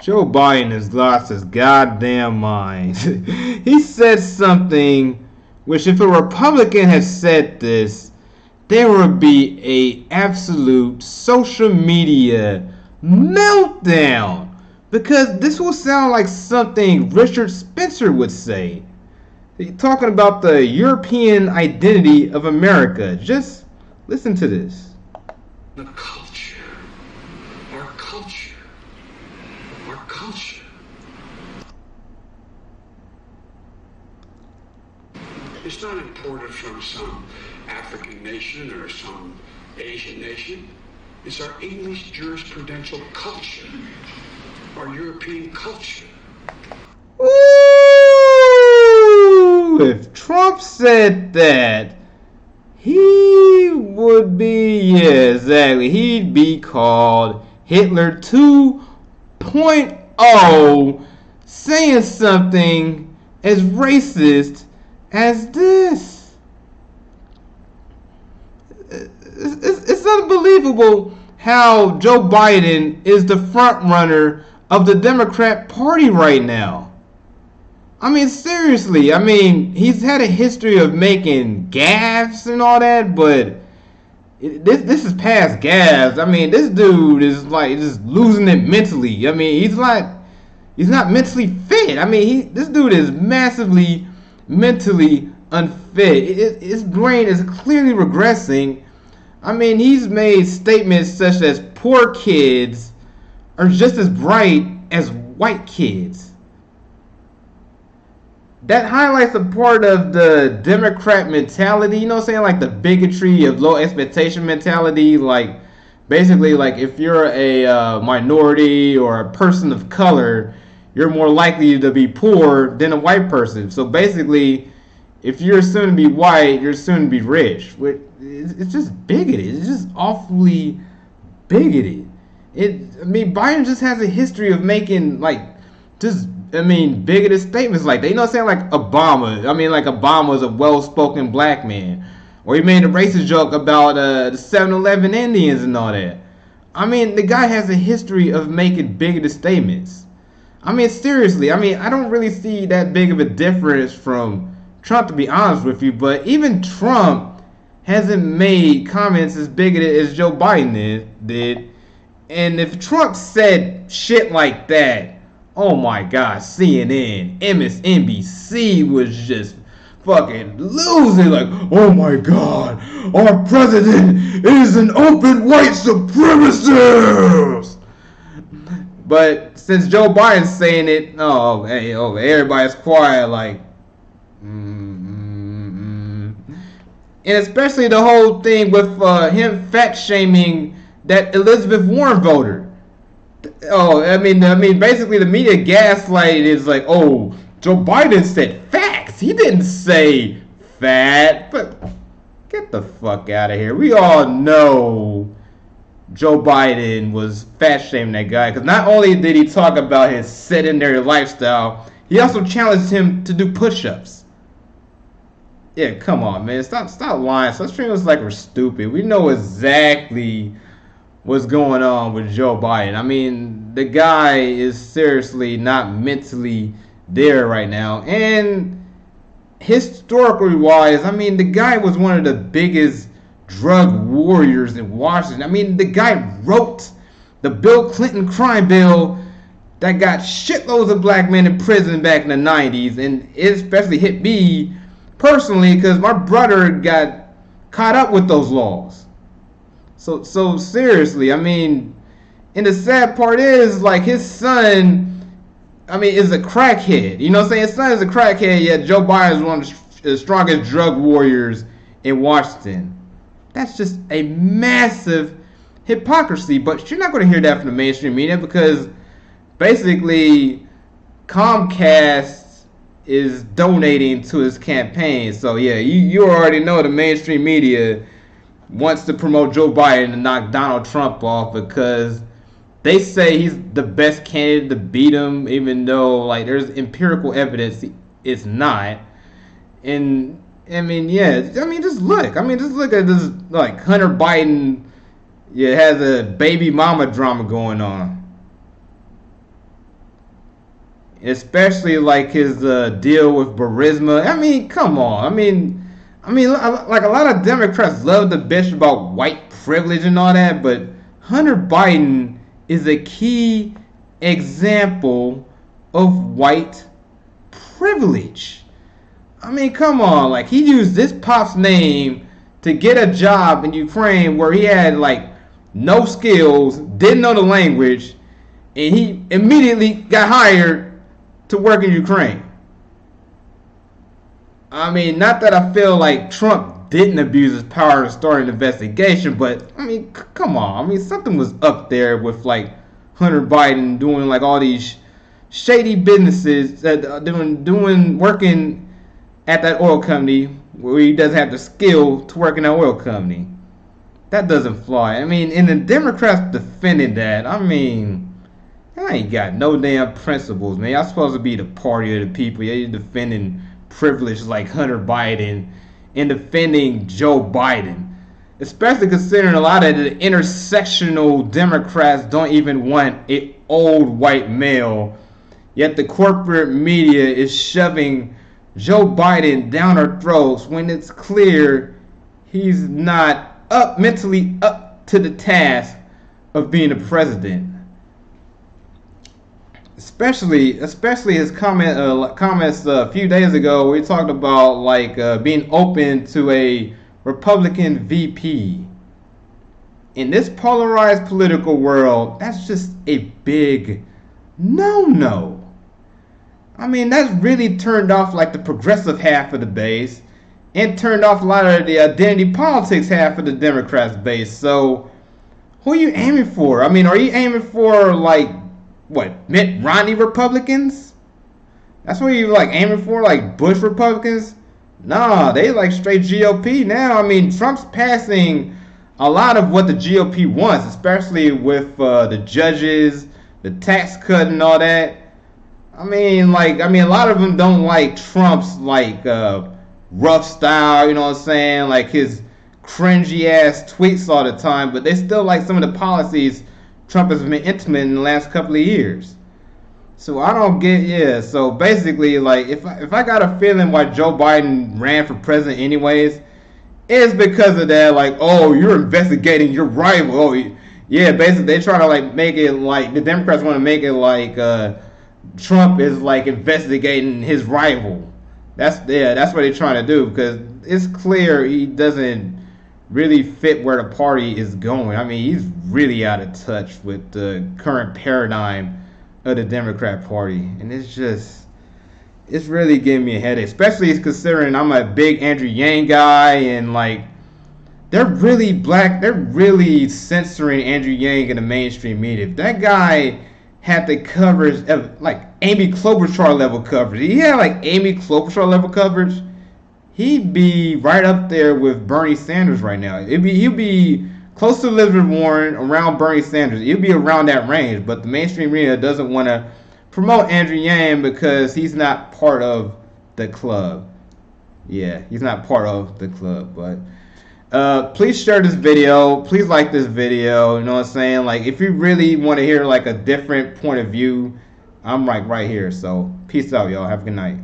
Joe Biden has lost his goddamn mind. He said something which, if a Republican had said this, there would be a absolute social media meltdown. Because this will sound like something Richard Spencer would say. He's talking about the European identity of America. Just listen to this. The culture. Our culture. Our culture. It's not imported from some African nation or some Asian nation. It's our English jurisprudential culture. Our European culture. Ooh, if Trump said that, he would be, yeah, exactly, he'd be called Hitler 2.0, saying something as racist as this. It's unbelievable how Joe Biden is the front runner of the Democrat Party right now. I mean, seriously, I mean, he's had a history of making gaffes and all that, but this is past gaffes. I mean, this dude is like just losing it mentally. I mean, he's not mentally fit. I mean, this dude is massively mentally unfit. His brain is clearly regressing. I mean, he's made statements such as poor kids are just as bright as white kids. That highlights a part of the Democrat mentality, you know what I'm saying? Like the bigotry of low expectation mentality. Like, basically, like if you're a minority or a person of color, you're more likely to be poor than a white person. So basically, if you're assumed to be white, you're assumed to be rich. It's just bigoted. It's just awfully bigoted. I mean, Biden just has a history of making, like, just, I mean, bigoted statements like that. You know what I'm saying? Like Obama. I mean, like Obama's a well-spoken black man. Or he made a racist joke about the 7-Eleven Indians and all that. I mean, the guy has a history of making bigoted statements. I mean, seriously. I mean, I don't really see that big of a difference from Trump, to be honest with you. But even Trump hasn't made comments as bigoted as Joe Biden did. And if Trump said shit like that, oh my God, CNN, MSNBC was just fucking losing. Like, oh my God, our president is an open white supremacist. But since Joe Biden's saying it, everybody's quiet. Like, And especially the whole thing with him fat shaming that Elizabeth Warren voter. Oh, I mean, basically the media gaslight is like, oh, Joe Biden said facts. He didn't say fat. But get the fuck out of here. We all know Joe Biden was fat shaming that guy, because not only did he talk about his sedentary lifestyle, he also challenged him to do push-ups. Yeah, come on, man. Stop lying. Stop treating us like we're stupid. We know exactly what's going on with Joe Biden. I mean, the guy is seriously not mentally there right now. And historically wise, I mean, the guy was one of the biggest drug warriors in Washington. I mean, the guy wrote the Bill Clinton crime bill that got shitloads of black men in prison back in the 90s. And it especially hit me personally because my brother got caught up with those laws. So seriously, I mean, and the sad part is, like, his son, I mean, is a crackhead. You know what I'm saying? His son is a crackhead, yet Joe Biden is one of the strongest drug warriors in Washington. That's just a massive hypocrisy. But you're not going to hear that from the mainstream media because basically Comcast is donating to his campaign. So yeah, you already know the mainstream media wants to promote Joe Biden and knock Donald Trump off because they say he's the best candidate to beat him, even though, like, there's empirical evidence it's not. And I mean, yeah, I mean, just look at this, like, Hunter Biden, yeah, has a baby mama drama going on. especially like his deal with Burisma. I mean, come on. Like a lot of Democrats love to bitch about white privilege and all that, but Hunter Biden is a key example of white privilege. I mean, come on. Like, he used this pop's name to get a job in Ukraine where he had like no skills, didn't know the language, and he immediately got hired to work in Ukraine. I mean, not that I feel like Trump didn't abuse his power to start an investigation, but I mean, come on. I mean, something was up there with like Hunter Biden doing like all these shady businesses that working at that oil company where he doesn't have the skill to work in that oil company. That doesn't fly. I mean, and the Democrats defended that. I mean, I ain't got no damn principles, man. Y'all supposed to be the party of the people. You're defending privilege like Hunter Biden and defending Joe Biden. Especially considering a lot of the intersectional Democrats don't even want an old white male. Yet the corporate media is shoving Joe Biden down our throats when it's clear he's not mentally up to the task of being a president. Especially his comments a few days ago, where he talked about like being open to a Republican VP. In this polarized political world, that's just a big no. I mean, that's really turned off like the progressive half of the base, and turned off a lot of the identity politics half of the Democrats base. So, who are you aiming for? I mean, are you aiming for like what, Mitt Romney Republicans? That's what you like aiming for, like Bush Republicans? Nah, they like straight GOP now. I mean, Trump's passing a lot of what the GOP wants, especially with the judges, the tax cut, and all that. I mean, a lot of them don't like Trump's like rough style, you know what I'm saying? Like his cringy ass tweets all the time, but they still like some of the policies Trump has been implementing in the last couple of years. So I don't get, so basically, like, if I got a feeling why Joe Biden ran for president anyways, it's because of that, like, oh, you're investigating your rival. Oh, yeah, basically they try to like make it like the Democrats want to make it like Trump is like investigating his rival. That's what they're trying to do, because it's clear he doesn't really fit where the party is going. I mean, he's really out of touch with the current paradigm of the Democrat Party, and it's really giving me a headache, especially considering I'm a big Andrew Yang guy, and like they're really censoring Andrew Yang in the mainstream media. If that guy had the coverage of like Amy Klobuchar level coverage, he had like Amy Klobuchar level coverage, he'd be right up there with Bernie Sanders right now. He'd be close to Elizabeth Warren, around Bernie Sanders. He'd be around that range, but the mainstream media doesn't want to promote Andrew Yang because he's not part of the club. Yeah, he's not part of the club. But please share this video. Please like this video. You know what I'm saying? Like, if you really want to hear like a different point of view, I'm like right here. So peace out, y'all. Have a good night.